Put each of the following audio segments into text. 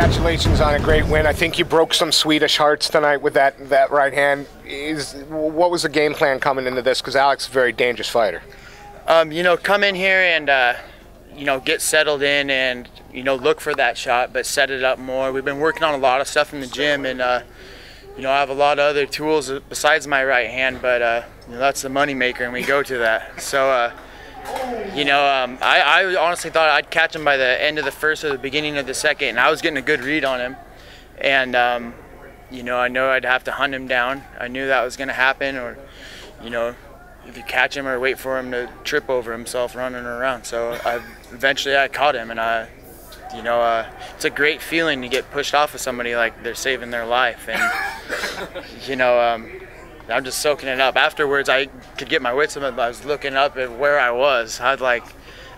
congratulations on a great win. I think you broke some Swedish hearts tonight with that right hand. What was the game plan coming into this? Because Alex is a very dangerous fighter. Come in here and get settled in and look for that shot, but set it up more. We've been working on a lot of stuff in the gym, and I have a lot of other tools besides my right hand, but that's the money maker, and we go to that. So I honestly thought I'd catch him by the end of the first or the beginning of the second, and I was getting a good read on him. And, I know I'd have to hunt him down. I knew that was going to happen, or, if you catch him or wait for him to trip over himself running around. So eventually I caught him, and it's a great feeling to get pushed off of somebody like they're saving their life. And, I'm just soaking it up. Afterwards, I could get my wits about it, but I was looking up at where I was. I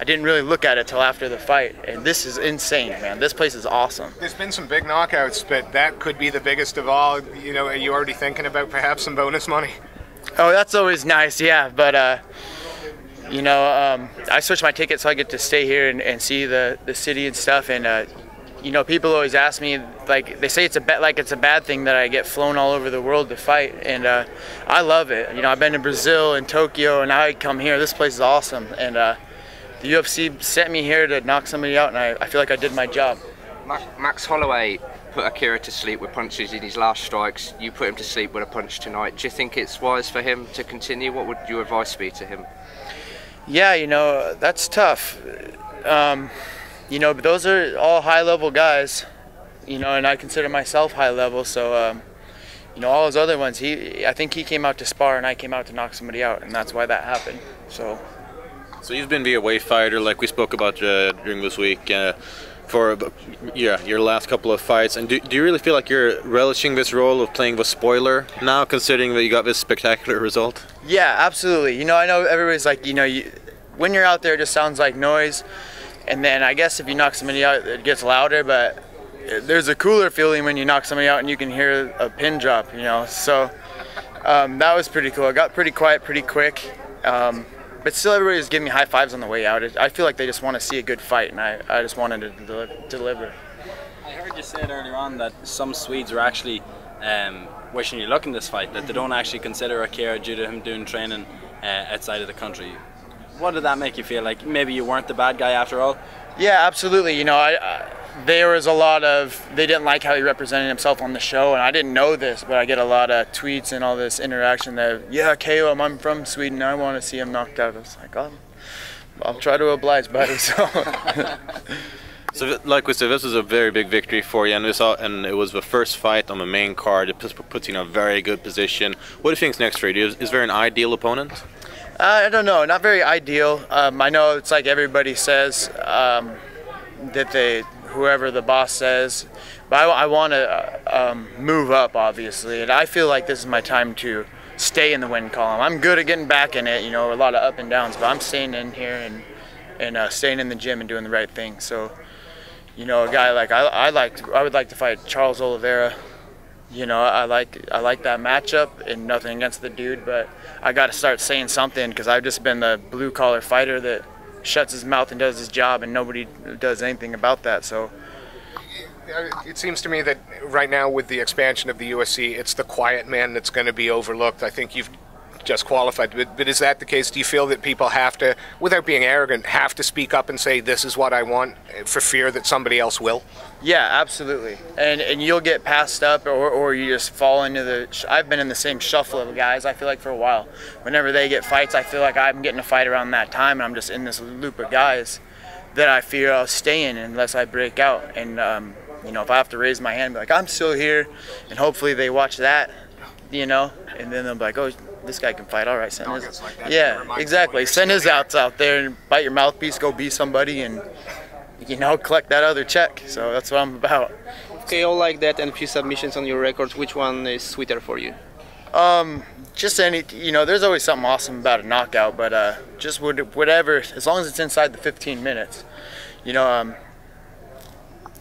didn't really look at it till after the fight. And this is insane, man. This place is awesome. There's been some big knockouts, but that could be the biggest of all. Are you already thinking about perhaps some bonus money? Oh, that's always nice, yeah. But, I switched my ticket so I get to stay here and see the city and stuff. And, people always ask me, they say it's a bad thing that I get flown all over the world to fight, and I love it. I've been to Brazil and Tokyo, and now I come here. This place is awesome, and the UFC sent me here to knock somebody out, and I feel like I did my job. Max Holloway put Akira to sleep with punches in his last strikes. You put him to sleep with a punch tonight. Do you think it's wise for him to continue? What would your advice be to him? Yeah, that's tough. But those are all high-level guys, and I consider myself high-level. So, all those other ones, I think he came out to spar and I came out to knock somebody out, and that's why that happened. So you've been the away fighter, like we spoke about during this week, for your last couple of fights. And do you really feel like you're relishing this role of playing the spoiler now, considering that you got this spectacular result? Yeah, absolutely. I know everybody's like, when you're out there, it just sounds like noise. And then I guess if you knock somebody out, it gets louder, but there's a cooler feeling when you knock somebody out and you can hear a pin drop, So that was pretty cool. I got pretty quiet pretty quick, but still everybody was giving me high fives on the way out. I feel like they just want to see a good fight, and I just wanted to deliver. I heard you said earlier on that some Swedes are actually wishing you luck in this fight, that they don't actually consider Akira due to him doing training outside of the country. What did that make you feel? Like maybe you weren't the bad guy after all? Yeah, absolutely. There was a lot of, they didn't like how he represented himself on the show, and I didn't know this, but I get a lot of tweets and all this interaction that, yeah, KO, I'm from Sweden, I want to see him knocked out. I was like, oh, I'll try to oblige, buddy. So, like we said, this was a very big victory for you, and it was the first fight on the main card. It puts you in a very good position. What do you think's next for you? Is there an ideal opponent? I don't know, not very ideal. I know it's like everybody says that whoever the boss says, but I want to move up, obviously, and I feel like this is my time to stay in the win column. I'm good at getting back in it, a lot of up and downs, but I'm staying in here and staying in the gym and doing the right thing. So, a guy like I would like to fight Charles Oliveira. I like that matchup, and nothing against the dude, but I got to start saying something because I've just been the blue-collar fighter that shuts his mouth and does his job, and nobody does anything about that. So it seems to me that right now with the expansion of the UFC, it's the quiet man that's going to be overlooked. I think you've just qualified, but is that the case? Do you feel that people have to, without being arrogant, have to speak up and say this is what I want for fear that somebody else will? Yeah, absolutely. And you'll get passed up, or you just fall into the, I've been in the same shuffle of guys, I feel like, for a while. Whenever they get fights, I feel like I'm getting a fight around that time, and I'm just in this loop of guys that I fear I'll stay in unless I break out. And if I have to raise my hand and be like, I'm still here, and hopefully they watch that, and then they'll be like, oh, this guy can fight. All right, send his. Like yeah, exactly. Send his outs out there and bite your mouthpiece. Go be somebody and collect that other check. So that's what I'm about. Okay, all like that and few submissions on your records. Which one is sweeter for you? Just any. There's always something awesome about a knockout, but just whatever, as long as it's inside the 15 minutes. I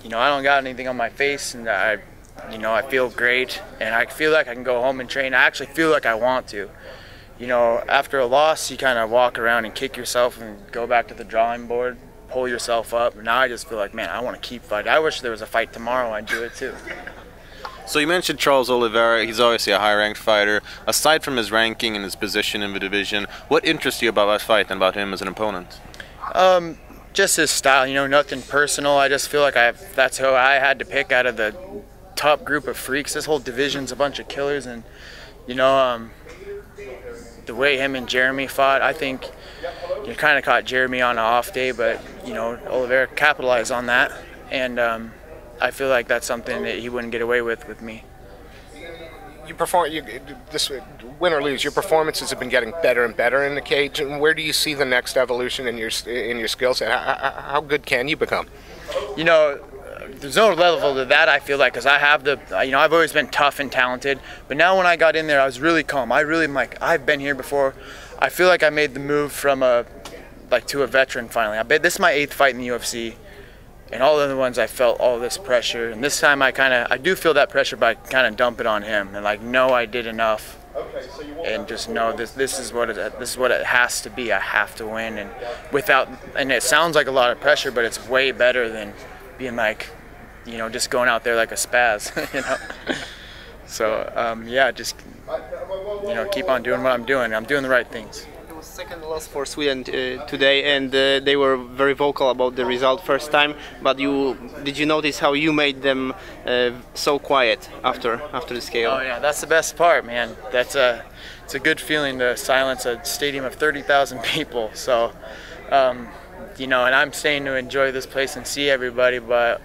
don't got anything on my face, and I feel great, and I feel like I can go home and train. I actually feel like I want to. After a loss, you kind of walk around and kick yourself and go back to the drawing board. pull yourself up. Now I just feel like, man, I want to keep fighting. I wish there was a fight tomorrow. I'd do it too. So you mentioned Charles Oliveira. He's obviously a high-ranked fighter. Aside from his ranking and his position in the division, what interests you about that fight and about him as an opponent? Just his style, you know, nothing personal. I just feel like that's who I had to pick out of the top group of freaks. This whole division's a bunch of killers, and you know, the way him and Jeremy fought, I think you kind of caught Jeremy on an off day, but you know, Oliveira capitalized on that, and I feel like that's something that he wouldn't get away with me. This win or lose, your performances have been getting better and better in the cage. And where do you see the next evolution in your skill set? How good can you become? You know, there's no level to that, I feel like, because I have you know, I've always been tough and talented, but now when I got in there, I was really calm. I really am like, I've been here before. I feel like I made the move from to a veteran finally. This is my 8th fight in the UFC. And all the other ones, I felt all this pressure, and this time I do feel that pressure, but I kind of dump it on him and like, no, I did enough, and just know this is what it has to be. I have to win, and it sounds like a lot of pressure, but it's way better than being like, you know, just going out there like a spaz, you know. So yeah, just you know, keep on doing what I'm doing. I'm doing the right things. Second loss for Sweden today, and they were very vocal about the result first time. But did you notice how you made them so quiet after the scale? Oh yeah, that's the best part, man. It's a good feeling to silence a stadium of 30,000 people. So you know, and I'm staying to enjoy this place and see everybody, but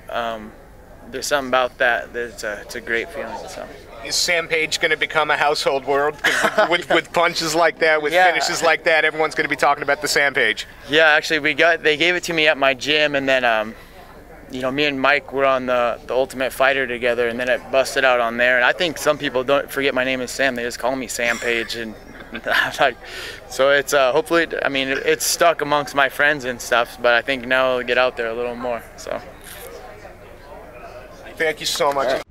there's something about that that's it's a great feeling. So. Is Sam Page going to become a household word? With punches like that, with finishes like that, everyone's going to be talking about the Sam Page. Yeah, actually, they gave it to me at my gym, and then you know, me and Mike were on the Ultimate Fighter together, and then it busted out on there. And I think some people don't forget my name is Sam; they just call me Sam Page, and so it's hopefully, I mean, it's stuck amongst my friends and stuff. But I think now it'll get out there a little more. So. Thank you so much.